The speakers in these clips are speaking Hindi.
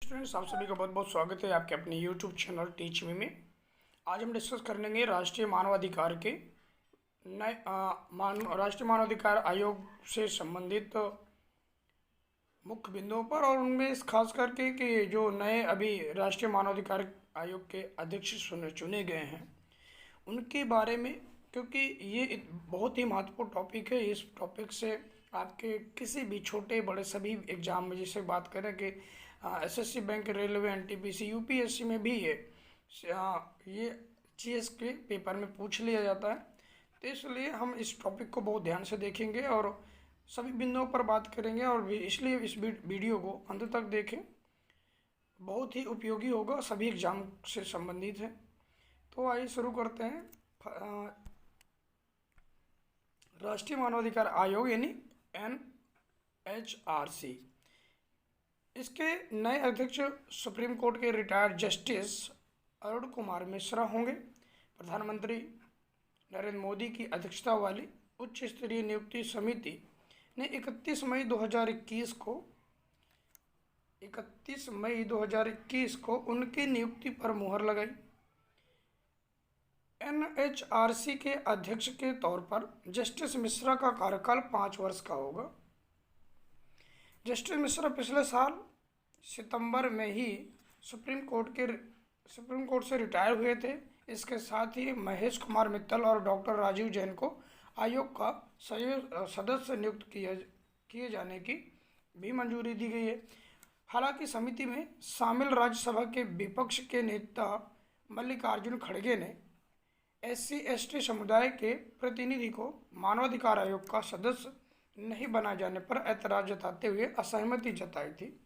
स्टूडेंट्स, आप सभी का बहुत बहुत स्वागत है आपके अपने यूट्यूब चैनल टीच मी में। आज हम डिस्कस कर लेंगे राष्ट्रीय मानवाधिकार के नए राष्ट्रीय मानवाधिकार आयोग से संबंधित मुख्य बिंदुओं पर, और उनमें खास करके कि जो नए अभी राष्ट्रीय मानवाधिकार आयोग के अध्यक्ष चुने गए हैं उनके बारे में, क्योंकि ये एक बहुत ही महत्वपूर्ण टॉपिक है। इस टॉपिक से आपके किसी भी छोटे बड़े सभी एग्जाम में, जैसे बात करें कि SSC, bank, railway, NTPC, UPSC में भी ये जीएस के पेपर में पूछ लिया जाता है। तो इसलिए हम इस टॉपिक को बहुत ध्यान से देखेंगे और सभी बिंदुओं पर बात करेंगे, और इसलिए इस वीडियो को अंत तक देखें, बहुत ही उपयोगी होगा, सभी एग्जाम से संबंधित है। तो आइए शुरू करते हैं। राष्ट्रीय मानवाधिकार आयोग यानी NHRC, इसके नए अध्यक्ष सुप्रीम कोर्ट के रिटायर्ड जस्टिस अरुण कुमार मिश्रा होंगे। प्रधानमंत्री नरेंद्र मोदी की अध्यक्षता वाली उच्च स्तरीय नियुक्ति समिति ने 31 मई 2021 को उनकी नियुक्ति पर मुहर लगाई। NHRC के अध्यक्ष के तौर पर जस्टिस मिश्रा का कार्यकाल 5 वर्ष का होगा। जस्टिस मिश्रा पिछले साल सितंबर में ही सुप्रीम कोर्ट से रिटायर हुए थे। इसके साथ ही महेश कुमार मित्तल और डॉक्टर राजीव जैन को आयोग का सदस्य नियुक्त किए जाने की भी मंजूरी दी गई है। हालांकि समिति में शामिल राज्यसभा के विपक्ष के नेता मल्लिकार्जुन खड़गे ने SC/ST समुदाय के प्रतिनिधि को मानवाधिकार आयोग का सदस्य नहीं बनाए जाने पर ऐतराज जताते हुए असहमति जताई थी।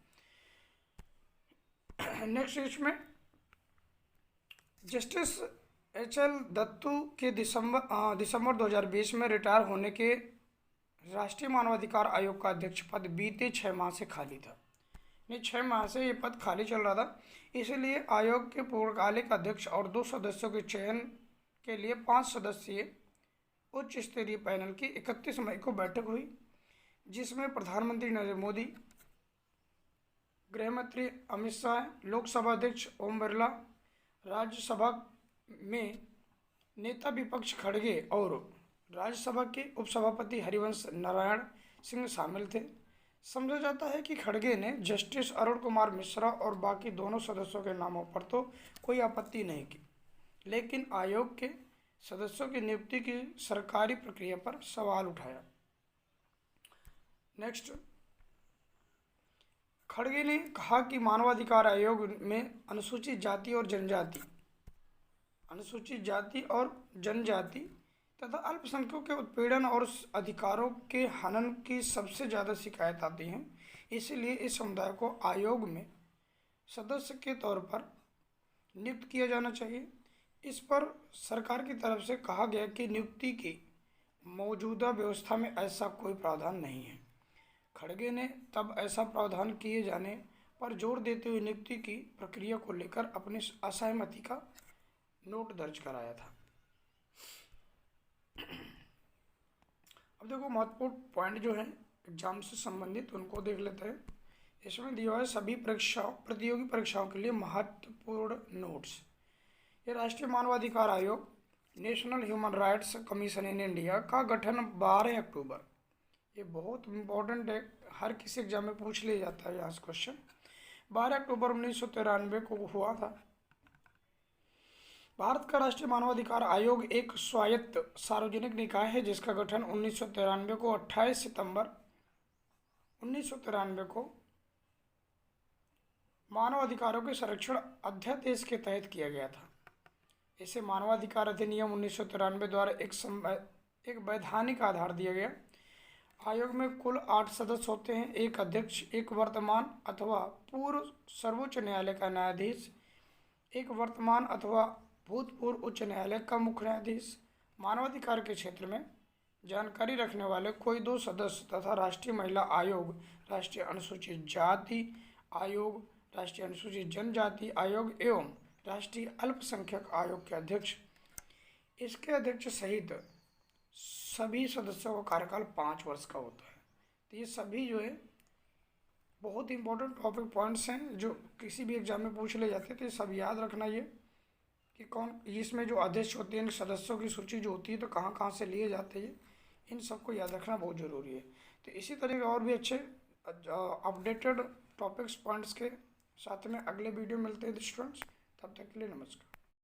नेक्स्ट इसमें जस्टिस HL दत्तू के दिसंबर 2020 में रिटायर होने के राष्ट्रीय मानवाधिकार आयोग का अध्यक्ष पद बीते 6 माह से खाली था। 6 माह से ये पद खाली चल रहा था। इसलिए आयोग के पूर्णकालिक अध्यक्ष और 2 सदस्यों के चयन के लिए 5 सदस्यीय उच्च स्तरीय पैनल की 31 मई को बैठक हुई, जिसमें प्रधानमंत्री नरेंद्र मोदी, गृह मंत्री अमित शाह, लोकसभा अध्यक्ष ओम बिरला, राज्यसभा में नेता विपक्ष खड़गे और राज्यसभा के उपसभापति हरिवंश नारायण सिंह शामिल थे। समझा जाता है कि खड़गे ने जस्टिस अरुण कुमार मिश्रा और बाकी दोनों सदस्यों के नामों पर तो कोई आपत्ति नहीं की, लेकिन आयोग के सदस्यों की नियुक्ति की सरकारी प्रक्रिया पर सवाल उठाया। नेक्स्ट, खड़गे ने कहा कि मानवाधिकार आयोग में अनुसूचित जाति और जनजाति तथा अल्पसंख्यकों के उत्पीड़न और अधिकारों के हनन की सबसे ज़्यादा शिकायत आती हैं। इसलिए इस समुदाय को आयोग में सदस्य के तौर पर नियुक्त किया जाना चाहिए। इस पर सरकार की तरफ से कहा गया कि नियुक्ति की मौजूदा व्यवस्था में ऐसा कोई प्रावधान नहीं है। खड़गे ने तब ऐसा प्रावधान किए जाने पर जोर देते हुए नियुक्ति की प्रक्रिया को लेकर अपनी असहमति का नोट दर्ज कराया था। अब देखो, महत्वपूर्ण पॉइंट जो है एग्जाम से संबंधित उनको देख लेते हैं। इसमें दिया है सभी प्रतियोगी परीक्षाओं के लिए महत्वपूर्ण नोट्स। ये राष्ट्रीय मानवाधिकार आयोग, national human rights commission in India का गठन 12 अक्टूबर, ये बहुत इम्पोर्टेंट है, हर किसी एग्जाम में पूछ लिया जाता है यहाँ क्वेश्चन, 12 अक्टूबर 1993 को हुआ था। भारत का राष्ट्रीय मानवाधिकार आयोग एक स्वायत्त सार्वजनिक निकाय है, जिसका गठन 1993 को 28 सितंबर 1993 को मानवाधिकारों के संरक्षण अध्यादेश के तहत किया गया था। इसे मानवाधिकार अधिनियम 1993 द्वारा एक वैधानिक आधार दिया गया। आयोग में कुल 8 सदस्य होते हैं, एक अध्यक्ष, एक वर्तमान अथवा पूर्व सर्वोच्च न्यायालय का न्यायाधीश, एक वर्तमान अथवा भूतपूर्व उच्च न्यायालय का मुख्य न्यायाधीश, मानवाधिकार के क्षेत्र में जानकारी रखने वाले कोई 2 सदस्य तथा राष्ट्रीय महिला आयोग, राष्ट्रीय अनुसूचित जाति आयोग, राष्ट्रीय अनुसूचित जनजाति आयोग एवं राष्ट्रीय अल्पसंख्यक आयोग के अध्यक्ष। इसके अध्यक्ष सहित सभी सदस्यों का कार्यकाल 5 वर्ष का होता है। तो ये सभी जो है बहुत इंपॉर्टेंट टॉपिक पॉइंट्स हैं जो किसी भी एग्जाम में पूछ ले जाते हैं, तो ये सब याद रखना ये कि कौन इसमें जो अध्यक्ष होते हैं, सदस्यों की सूची जो होती है तो कहाँ कहाँ से लिए जाते हैं, इन सबको याद रखना बहुत ज़रूरी है। तो इसी तरह के और भी अच्छे अपडेटेड टॉपिक्स पॉइंट्स के साथ में अगले वीडियो मिलते हैं स्टूडेंट्स। तब तक के लिए नमस्कार।